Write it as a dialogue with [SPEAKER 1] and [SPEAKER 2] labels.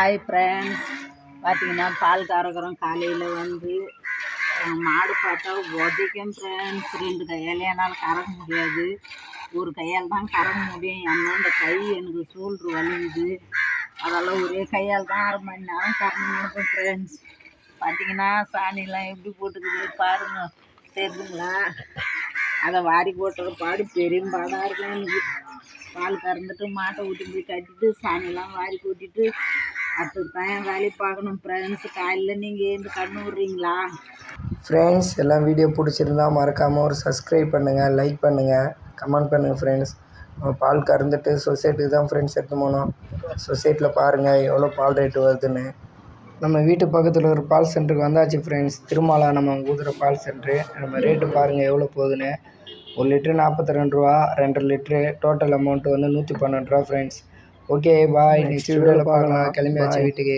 [SPEAKER 1] Hi friends, பார்த்தீங்கன்னா பால் கறக்கிறோம். காலையில் வந்து மாடு பார்த்தா உதைக்கும் ஃப்ரெண்ட்ஸ். 2 கையால் என்னால் கறக்க முடியாது, ஒரு கையால் தான் கறக்க முடியும். ஏன்னா இந்த கை எனக்கு ஷோல்ட்ரு வலிக்குது. அதெல்லாம் ஒரே கையால் தான் 1/2 மணி நேரம் கறந்துருக்கும் ஃப்ரெண்ட்ஸ். பார்த்தீங்கன்னா சாணிலாம் எப்படி போட்டுக்குது பாருங்கள், தெரியுதுங்களா? அதை வாரி போட்டுற பாடு பெரும்பாடாக இருக்கும் எனக்கு. பால் கறந்துட்டு மாட்டை ஊற்றி போய் கட்டிட்டு சாணிலாம் வாரி கூட்டிட்டு அடுத்தது தான் என் வேலையை பார்க்கணும் ஃப்ரெண்ட்ஸ். காலையில் நீங்கள் ஏந்து கண்ணு விட்றீங்களா
[SPEAKER 2] ஃப்ரெண்ட்ஸ்? எல்லாம் வீடியோ பிடிச்சிருந்தா மறக்காமல் ஒரு சப்ஸ்கிரைப் பண்ணுங்கள், லைக் பண்ணுங்கள், கமெண்ட் பண்ணுங்கள் ஃப்ரெண்ட்ஸ். நம்ம பால் கறந்துட்டு சொசைட்டிக்கு தான் ஃப்ரெண்ட்ஸ் எடுத்து போனோம். சொசைட்டியில் பாருங்கள் எவ்வளோ பால் ரேட்டு வருதுன்னு. நம்ம வீட்டு பக்கத்தில் ஒரு பால் சென்டருக்கு வந்தாச்சு ஃப்ரெண்ட்ஸ். திருமலா நம்ம ஊதுற பால் சென்ட்ரு. நம்ம ரேட்டு பாருங்கள் எவ்வளோ போகுதுன்னு. 1 லிட்ரு 42 ரூபா, 2 லிட்ரு டோட்டல் அமௌண்ட்டு வந்து 112 ரூபா ஃப்ரெண்ட்ஸ். ஓகே பாய், நெக்ஸ்ட் வீடியோவில் பார்க்கலாம். கிளம்பியாச்சு வீட்டுக்கு.